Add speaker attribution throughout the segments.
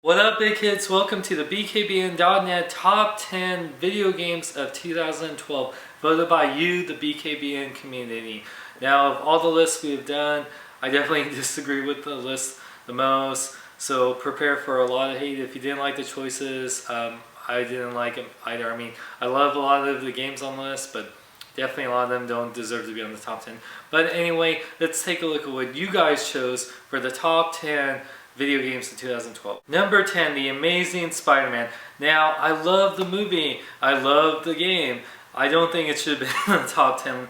Speaker 1: What up, big kids? Welcome to the BKBN.net Top 10 Video Games of 2012, voted by you, the BKBN community. Now, of all the lists we've done, I definitely disagree with the list the most, so prepare for a lot of hate. If you didn't like the choices, I didn't like them either. I mean, I love a lot of the games on the list, but definitely a lot of them don't deserve to be on the top 10. But anyway, let's take a look at what you guys chose for the top 10 video games of 2012. Number 10, The Amazing Spider-Man. Now, I love the movie. I love the game. I don't think it should have been in the top 10.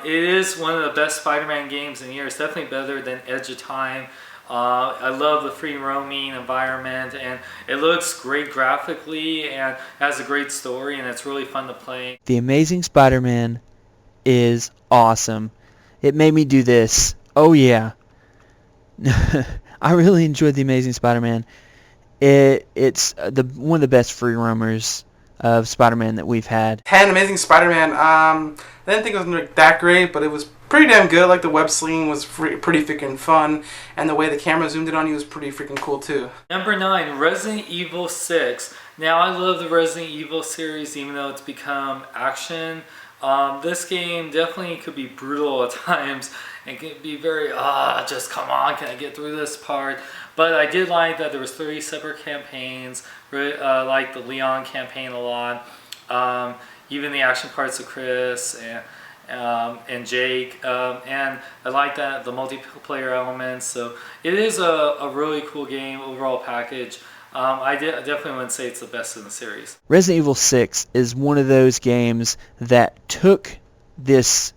Speaker 1: It is one of the best Spider-Man games in years. Definitely better than Edge of Time. I love the free roaming environment, and it looks great graphically and has a great story, and it's really fun to play.
Speaker 2: The Amazing Spider-Man is awesome. It made me do this. Oh yeah. I really enjoyed The Amazing Spider-Man. It's one of the best free roamers of Spider-Man that we've had.
Speaker 3: 10, Amazing Spider-Man. I didn't think it was that great, but it was pretty damn good. Like, the web slinging was pretty freaking fun, and the way the camera zoomed in on you was pretty freaking cool too.
Speaker 1: Number 9, Resident Evil 6. Now, I love the Resident Evil series, even though it's become action. This game definitely could be brutal at times and can be very, just come on, can I get through this part? But I did like that there was 3 separate campaigns. Really, like the Leon campaign a lot. Even the action parts of Chris and Jake. And I like that, the multiplayer elements. So it is a really cool game, overall package. I definitely wouldn't say it's the best in the series.
Speaker 2: Resident Evil 6 is one of those games that took this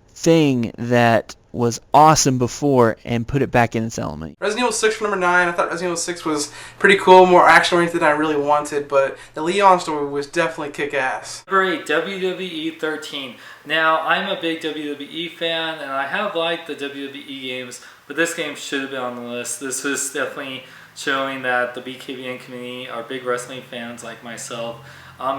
Speaker 2: thing that was awesome before and put it back in its element.
Speaker 3: Resident Evil 6 for number 9. I thought Resident Evil 6 was pretty cool, more action-oriented than I really wanted, but the Leon story was definitely kick-ass.
Speaker 1: Number 8, WWE 13. Now, I'm a big WWE fan, and I have liked the WWE games, but this game should have been on the list. This was definitely showing that the BKBN community are big wrestling fans like myself.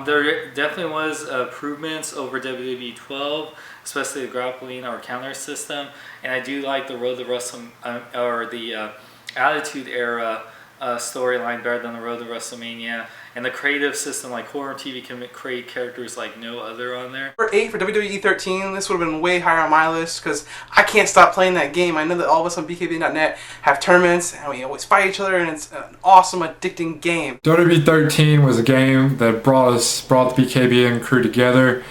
Speaker 1: There definitely was improvements over WWE 12, especially the grappling or counter system, and I do like the Road to the Attitude Era storyline better than the Road to WrestleMania, and the creative system like Horror TV can create characters like no other on there.
Speaker 3: Number 8 for WWE 13. This would have been way higher on my list because I can't stop playing that game. I know that all of us on BKB.net have tournaments and we always fight each other, and it's an awesome, addicting game.
Speaker 4: WWE 13 was a game that brought the BKBN crew together,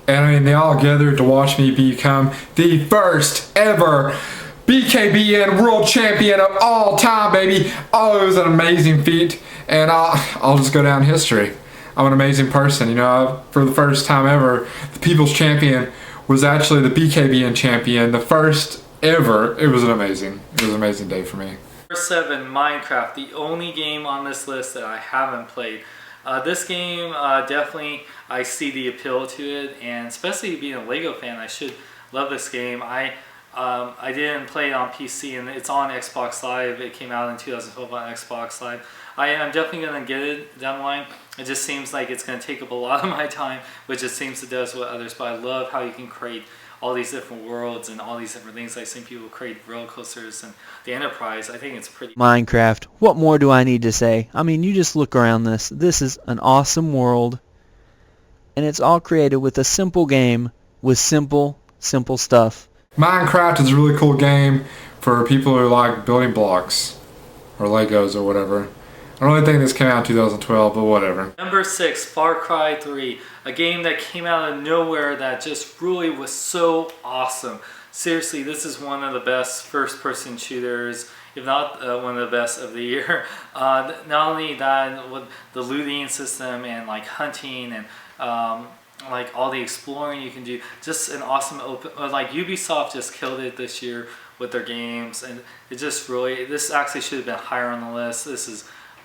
Speaker 4: and I mean, they all gathered to watch me become the first ever BKBN World Champion of all time, baby. Oh, it was an amazing feat, and I'll just go down in history. I'm an amazing person, you know. For the first time ever, the People's Champion was actually the BKBN champion, the first ever. It was an amazing day for me.
Speaker 1: Number 7, Minecraft, the only game on this list that I haven't played. This game, definitely, I see the appeal to it, and especially being a LEGO fan, I should love this game. I didn't play it on PC, and it's on Xbox Live. It came out in 2012 on Xbox Live. I'm definitely going to get it down the line. It just seems like it's going to take up a lot of my time, which it seems it does with others, but I love how you can create all these different worlds and all these different things. I've seen people create roller coasters and the Enterprise. I think it's pretty...
Speaker 2: Minecraft. What more do I need to say? I mean, you just look around this. This is an awesome world, and it's all created with a simple game with simple stuff.
Speaker 4: Minecraft is a really cool game for people who like building blocks or Legos or whatever. I don't really think this came out in 2012, but whatever.
Speaker 1: Number 6, Far Cry 3, a game that came out of nowhere that just really was so awesome. Seriously, this is one of the best first-person shooters, if not one of the best of the year. Not only that, with the looting system and like hunting and like all the exploring you can do, just an awesome open, like Ubisoft just killed it this year with their games, and it just really, this actually should have been higher on the list.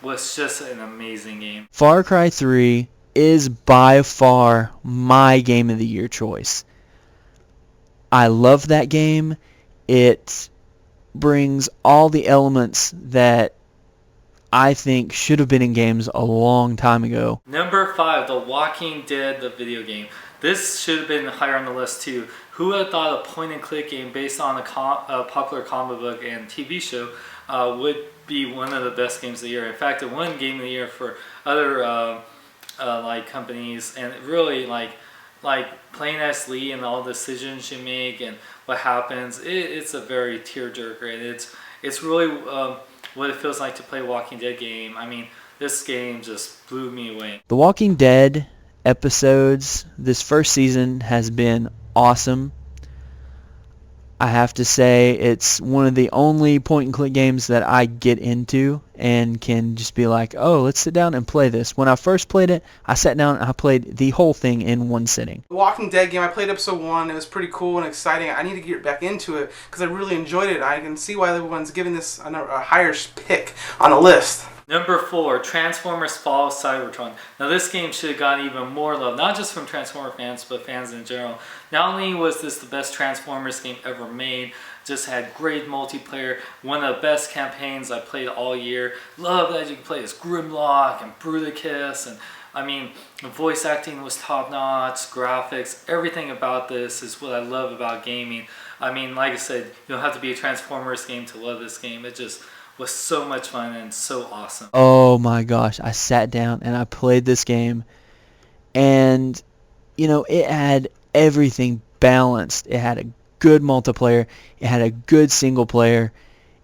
Speaker 1: Was just an amazing game.
Speaker 2: Far Cry 3 is by far my game of the year choice. I love that game. It brings all the elements that I think should have been in games a long time ago.
Speaker 1: Number 5, The Walking Dead, the video game. This should have been higher on the list too. Who would have thought a point-and-click game based on a popular comic book and TV show would be one of the best games of the year. In fact, it won Game of the Year for other like companies, and it really like playing as Lee and all the decisions you make and what happens. It's a very tearjerker, and it's really what it feels like to play a Walking Dead game. I mean, this game just blew me away.
Speaker 2: The Walking Dead episodes this first season has been awesome. I have to say it's one of the only point-and-click games that I get into and can just be like, oh, let's sit down and play this. When I first played it, I sat down and I played the whole thing in one sitting.
Speaker 3: The Walking Dead game, I played episode 1. It was pretty cool and exciting. I need to get back into it because I really enjoyed it. I can see why everyone's giving this a higher pick on the list.
Speaker 1: Number 4, Transformers Fall of Cybertron. Now this game should have gotten even more love, not just from Transformer fans, but fans in general. Not only was this the best Transformers game ever made, just had great multiplayer, one of the best campaigns I played all year. Love that you can play as Grimlock and Bruticus, and I mean, the voice acting was top notch, graphics, everything about this is what I love about gaming. I mean, like I said, you don't have to be a Transformers game to love this game. It just was so much fun and so awesome.
Speaker 2: Oh my gosh, I sat down and I played this game, and you know, it had everything balanced. It had a good multiplayer, it had a good single player.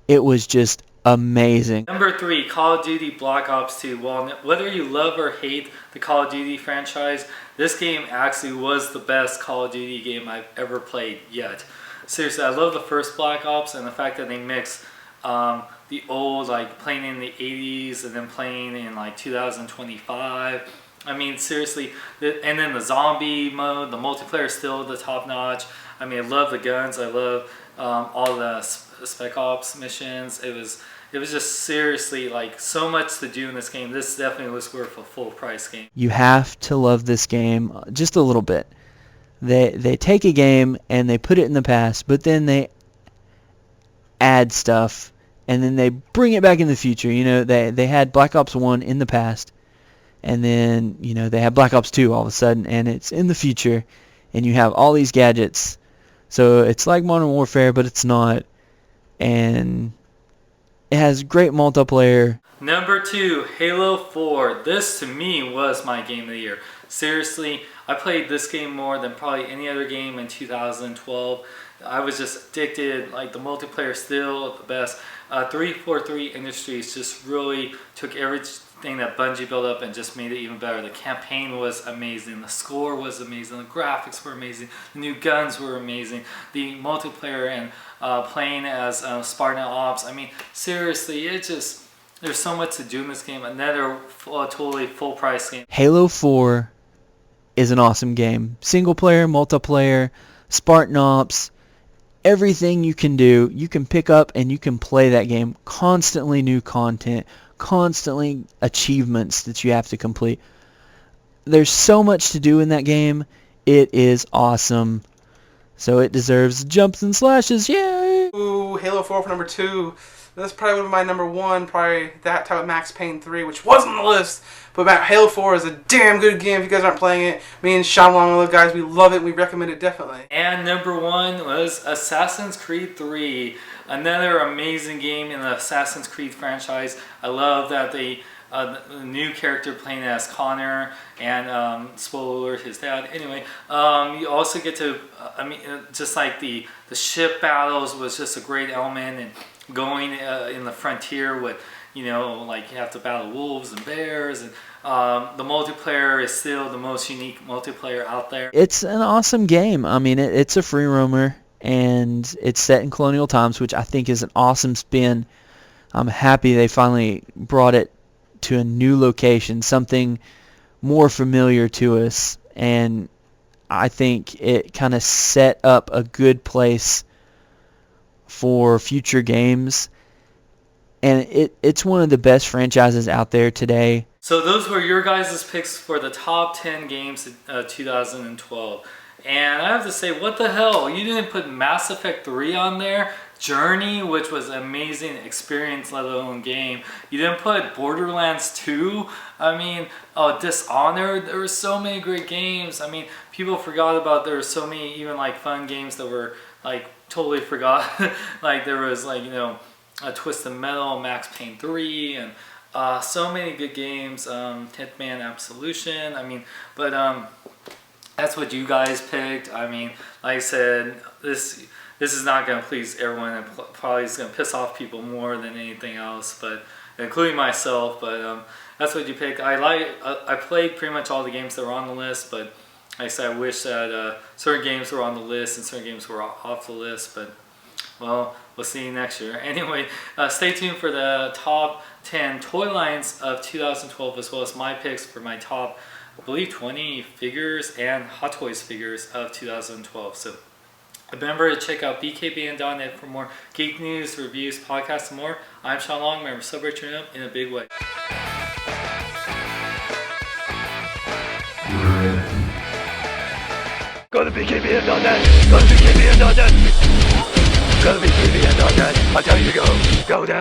Speaker 2: It was just amazing.
Speaker 1: Number 3, Call of Duty Black Ops 2. Well, whether you love or hate the Call of Duty franchise, this game actually was the best Call of Duty game I've ever played yet. Seriously, I love the first Black Ops and the fact that they mix the old, like playing in the 80s and then playing in like 2025. I mean, seriously, and then the zombie mode, the multiplayer is still the top notch. I mean, I love the guns. I love all the Spec Ops missions. It was just seriously like so much to do in this game. This definitely was worth a full price game.
Speaker 2: You have to love this game just a little bit. They take a game and they put it in the past, but then they add stuff and then they bring it back in the future. You know, they had Black Ops 1 in the past, and then, you know, they have Black Ops 2 all of a sudden, and it's in the future, and you have all these gadgets. So it's like Modern Warfare, but it's not. And it has great multiplayer.
Speaker 1: Number 2, Halo 4. This to me was my game of the year. Seriously, I played this game more than probably any other game in 2012. I was just addicted. Like, the multiplayer still the best. 343 Industries just really took everything that Bungie built up and just made it even better. The campaign was amazing. The score was amazing. The graphics were amazing. The new guns were amazing. The multiplayer and playing as Spartan Ops. I mean, seriously, there's so much to do in this game. Another totally full price game.
Speaker 2: Halo 4 is an awesome game. Single player, multiplayer, Spartan Ops, everything you can do, you can pick up and you can play that game. Constantly new content, constantly achievements that you have to complete. There's so much to do in that game. It is awesome. So it deserves jumps and slashes. Yay!
Speaker 3: Ooh, Halo 4 for number 2. That's probably would have been my number 1. Probably that type of Max Payne 3, which wasn't on the list. But Halo 4 is a damn good game. If you guys aren't playing it, me and Sean Long, the guys, we love it. We recommend it definitely.
Speaker 1: And number 1 was Assassin's Creed 3. Another amazing game in the Assassin's Creed franchise. I love that the new character playing as Connor and spoiler alert, his dad. Anyway, you also get to just like the ship battles was just a great element, and going in the frontier with, you know, like you have to battle wolves and bears, and the multiplayer is still the most unique multiplayer out there.
Speaker 2: It's an awesome game. I mean, it's a free roamer, and it's set in colonial times, which I think is an awesome spin. I'm happy they finally brought it to a new location, something more familiar to us, and I think it kind of set up a good place for future games, and it's one of the best franchises out there today.
Speaker 1: So those were your guys' picks for the top 10 games of 2012. And I have to say, what the hell? You didn't put Mass Effect 3 on there? Journey, which was an amazing experience, let alone game. You didn't put Borderlands 2? I mean, Dishonored? There were so many great games. I mean, people forgot about there were so many even like fun games that were like totally forgot. Like there was like, you know, Twisted Metal, Max Payne 3, and so many good games. Hitman Absolution. I mean, but that's what you guys picked. I mean, like I said, this is not going to please everyone, and probably is going to piss off people more than anything else, but including myself. But that's what you picked. I played pretty much all the games that were on the list, but like I said, I wish that certain games were on the list and certain games were off the list. But well, we'll see you next year. Anyway, stay tuned for the top 10 toy lines of 2012, as well as my picks for my top, I believe, 20 figures and Hot Toys figures of 2012. So remember to check out bkbn.net for more geek news, reviews, podcasts, and more. I'm Sean Long. Remember, celebrate your in a big way.
Speaker 5: Go to bkbn.net. Go to bkbn.net. Go to bkbn.net. I tell you to go. Go down.